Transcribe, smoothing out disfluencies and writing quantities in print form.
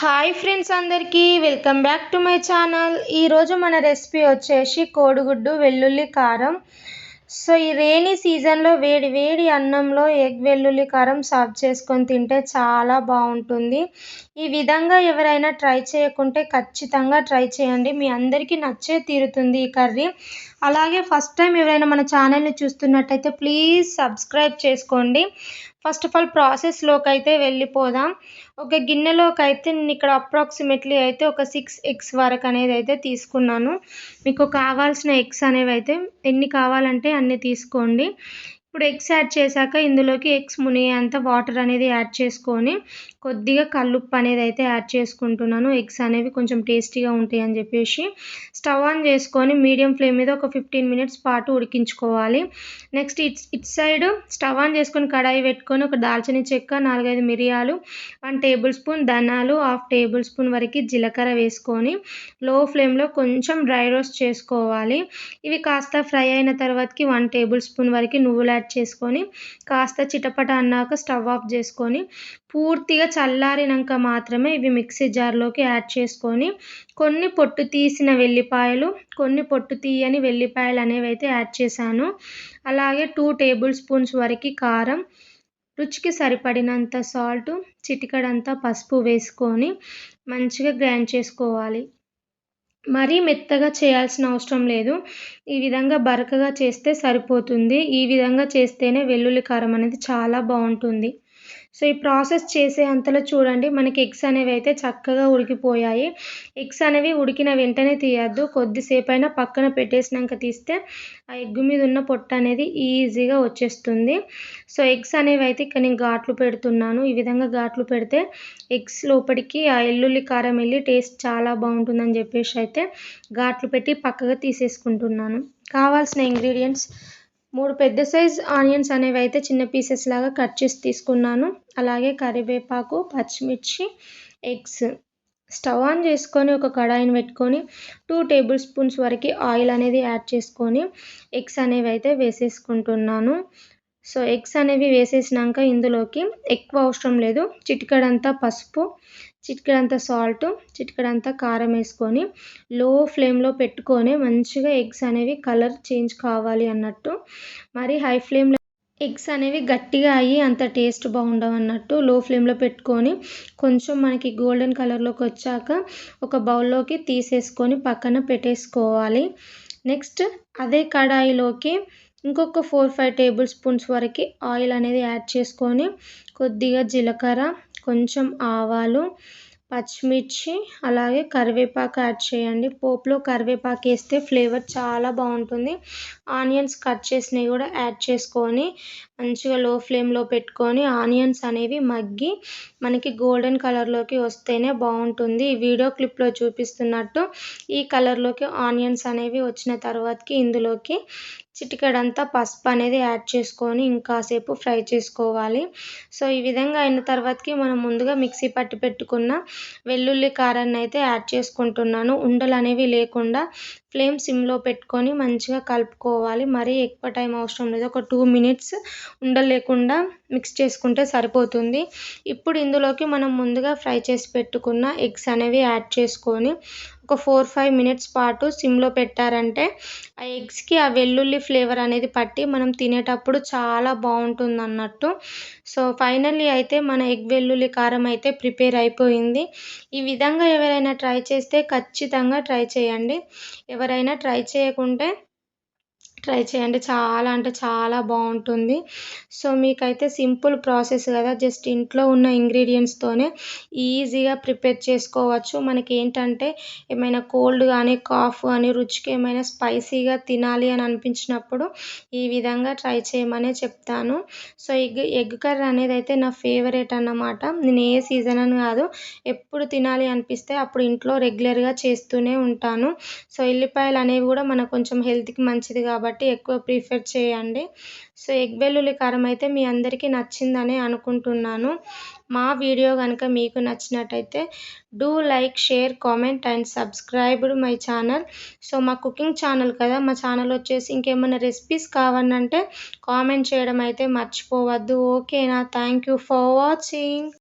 Hi friends, అందరికీ welcome back to my channel. ఈరోజు మన రెసిపీ వచ్చేసి కోడిగుడ్డు వెల్లుల్లి కారం. సో ఈ రేనీ సీజన్లో వేడి వేడి అన్నంలో ఎగ్ వెల్లుల్లి కారం సర్వ్ చేసుకొని తింటే చాలా బాగుంటుంది. ఈ విధంగా ఎవరైనా ట్రై చేయకుంటే ఖచ్చితంగా ట్రై చేయండి, మీ అందరికీ నచ్చే తీరుతుంది ఈ కర్రీ. అలాగే ఫస్ట్ టైం ఎవరైనా మన ఛానల్ని చూస్తున్నట్టయితే ప్లీజ్ సబ్స్క్రైబ్ చేసుకోండి. ఫస్ట్ ఆఫ్ ఆల్ ప్రాసెస్లోకి అయితే వెళ్ళిపోదాం. ఒక గిన్నెలోకి అయితే నేను ఇక్కడ అప్రాక్సిమేట్లీ అయితే ఒక 6 ఎగ్స్ వరకు అనేది అయితే తీసుకున్నాను. మీకు కావాల్సిన ఎగ్స్ అనేవి అయితే ఎన్ని కావాలంటే అన్ని తీసుకోండి. ఇప్పుడు ఎగ్స్ యాడ్ చేశాక ఇందులోకి ఎగ్స్ మునిగేంత వాటర్ అనేది యాడ్ చేసుకొని కొద్దిగా కల్లుప్పు అనేది అయితే యాడ్ చేసుకుంటున్నాను. ఎగ్స్ అనేవి కొంచెం టేస్టీగా ఉంటాయి అని చెప్పేసి స్టవ్ ఆన్ చేసుకొని మీడియం ఫ్లేమ్ మీద ఒక 15 మినిట్స్ పాటు ఉడికించుకోవాలి. Next it side stove on చేసుకొని కడాయి పెట్టుకొని ఒక దాల్చిన చెక్క, 4-5 మిరియాలు, 1 టేబుల్ స్పూన్ ధనియాలు, 1/2 టేబుల్ స్పూన్ వరకు జీలకర్ర వేసుకొని లో ఫ్లేమ్లో కొంచెం డ్రై రోస్ట్ చేసుకోవాలి. ఇవి కాస్త ఫ్రై అయిన తర్వాతకి 1 టేబుల్ స్పూన్ వరకు నువ్వులు యాడ్ చేసుకొని కాస్త చిటపట అన్నాక స్టవ్ ఆఫ్ చేసుకొని పూర్తిగా చల్లారినాక మాత్రమే ఇవి మిక్సీ జార్లోకి యాడ్ చేసుకొని కొన్ని పొట్టు తీసిన వెల్లిపాయలు, కొన్ని పొట్టు తీయని వెల్లిపాయలు అనేవి అయితే యాడ్ చేశాను. అలాగే 2 టేబుల్ స్పూన్స్ వరకు కారం, రుచికి సరిపడినంత సాల్ట్, చిటికెడంత పసుపు వేసుకొని మంచిగా గ్రైండ్ చేసుకోవాలి. మరీ మెత్తగా చేయాల్సిన అవసరం లేదు, ఈ విధంగా బరకగా చేస్తే సరిపోతుంది. ఈ విధంగా చేస్తేనే వెల్లుల్లి కారం అనేది చాలా బాగుంటుంది. సో ఈ ప్రాసెస్ చేసే అంతలో చూడండి మనకి ఎగ్స్ అనేవి అయితే చక్కగా ఉడికిపోయాయి. ఎగ్స్ అనేవి ఉడికిన వెంటనే తీయద్దు, కొద్దిసేపు అయినా పక్కన పెట్టేసినాక తీస్తే ఆ ఎగ్ మీద ఉన్న పొట్టు అనేది ఈజీగా వచ్చేస్తుంది. సో ఎగ్స్ అనేవి అయితే ఇక్కడ నేను ఘాట్లు పెడుతున్నాను. ఈ విధంగా ఘాట్లు పెడితే ఎగ్స్ లోపలికి ఆ వెల్లుల్లి కారం వెళ్ళి టేస్ట్ చాలా బాగుంటుందని చెప్పేసి అయితే ఘాట్లు పెట్టి పక్కగా తీసేసుకుంటున్నాను. కావాల్సిన ఇంగ్రీడియంట్స్ 3 పెద్ద సైజ్ ఆనియన్స్ అనేవి అయితే చిన్న పీసెస్ లాగా కట్ చేసి తీసుకున్నాను. అలాగే కరివేపాకు, పచ్చిమిర్చి, ఎగ్స్. స్టవ్ ఆన్ చేసుకొని ఒక కడాయిని పెట్టుకొని 2 టేబుల్ స్పూన్స్ వరకు ఆయిల్ అనేది యాడ్ చేసుకొని ఎగ్స్ అనేవి అయితే వేసేసుకుంటున్నాను. సో ఎగ్స్ అనేవి వేసేసినాక ఇందులోకి ఎక్కువ అవసరం లేదు, చిటికెడంతా పసుపు, చిటికెడంతా సాల్ట్, చిటికెడంతా కారం వేసుకొని లో ఫ్లేమ్లో పెట్టుకొని మంచిగా ఎగ్స్ అనేవి కలర్ చేంజ్ కావాలి అన్నట్టు. మరి హై ఫ్లేమ్లో ఎగ్స్ అనేవి గట్టిగా అయ్యి అంత టేస్ట్ బాగుండవు అన్నట్టు లో ఫ్లేమ్లో పెట్టుకొని కొంచెం మనకి గోల్డెన్ కలర్లోకి వచ్చాక ఒక బౌల్లోకి తీసేసుకొని పక్కన పెట్టేసుకోవాలి. నెక్స్ట్ అదే కడాయిలోకి ఇంకొక 4-5 టేబుల్ స్పూన్స్ వరకు ఆయిల్ అనేది యాడ్ చేసుకొని కొద్దిగా జీలకర్ర, కొంచెం ఆవాలు, పచ్చిమిర్చి, అలాగే కరివేపాకు యాడ్ చేయండి. పోపులో కరివేపాకు వేస్తే ఫ్లేవర్ చాలా బాగుంటుంది. ఆనియన్స్ కట్ చేసినవి కూడా యాడ్ చేసుకొని మంచిగా లో ఫ్లేమ్లో పెట్టుకొని ఆనియన్స్ అనేవి మగ్గి మనకి గోల్డెన్ కలర్లోకి వస్తేనే బాగుంటుంది. ఈ వీడియో క్లిప్లో చూపిస్తున్నట్టు ఈ కలర్లోకి ఆనియన్స్ అనేవి వచ్చిన తర్వాతకి ఇందులోకి చిటికెడంతా పసుపు అనేది యాడ్ చేసుకొని ఇంకాసేపు ఫ్రై చేసుకోవాలి. సో ఈ విధంగా అయిన తర్వాతకి మనం ముందుగా మిక్సీ పట్టి పెట్టుకున్న వెల్లుల్లి కారాన్ని అయితే యాడ్ చేసుకుంటున్నాను. ఉండలు అనేవి లేకుండా ఫ్లేమ్ సిమ్లో పెట్టుకొని మంచిగా కలుపుకోవాలి. మరీ ఎక్కువ టైం అవసరం లేదు, ఒక 2 మినిట్స్ ఉండలు లేకుండా మిక్స్ చేసుకుంటే సరిపోతుంది. ఇప్పుడు ఇందులోకి మనం ముందుగా ఫ్రై చేసి పెట్టుకున్న ఎగ్స్ అనేవి యాడ్ చేసుకొని ఒక 4-5 మినిట్స్ పాటు సిమ్లో పెట్టారంటే ఆ ఎగ్స్కి ఆ వెల్లుల్లి ఫ్లేవర్ అనేది పట్టి మనం తినేటప్పుడు చాలా బాగుంటుంది అన్నట్టు. సో ఫైనల్లీ అయితే మన ఎగ్ వెల్లుల్లి కారం అయితే ప్రిపేర్ అయిపోయింది. ఈ విధంగా ఎవరైనా ట్రై చేస్తే ఖచ్చితంగా ట్రై చేయండి. ఎవరైనా ట్రై చేయకుంటే ట్రై చేయండి, చాలా అంటే చాలా బాగుంటుంది. సో మీకైతే సింపుల్ ప్రాసెస్ కదా, జస్ట్ ఇంట్లో ఉన్న ఇంగ్రీడియంట్స్తోనే ఈజీగా ప్రిపేర్ చేసుకోవచ్చు. మనకి ఏంటంటే ఏమైనా కోల్డ్ కానీ కాఫ్ కానీ రుచికి ఏమైనా స్పైసీగా తినాలి అని అనిపించినప్పుడు ఈ విధంగా ట్రై చేయమనే చెప్తాను. సో ఎగ్ కర్రీ అనేది అయితే నా ఫేవరెట్ అన్నమాట. నేను ఏ సీజన్ అని కాదు, ఎప్పుడు తినాలి అనిపిస్తే అప్పుడు ఇంట్లో రెగ్యులర్గా చేస్తూనే ఉంటాను. సో ఎల్లిపాయలు అనేవి కూడా మనకు కొంచెం హెల్త్కి మంచిది కాబట్టి ఎక్కువ ప్రిఫర్ చేయండి. సో ఎగ్ వెల్లుల్లి కారం అయితే మీ అందరికీ నచ్చిందని అనుకుంటున్నాను. మా వీడియో కనుక మీకు నచ్చినట్టయితే do like, share, comment and subscribe my channel. So మా కుకింగ్ ఛానల్ కదా, మా ఛానల్ వచ్చేసి ఇంకేమైనా రెసిపీస్ కావాలంటే కామెంట్ చేయడం అయితే మర్చిపోవద్దు. ఓకేనా? Thank you for watching.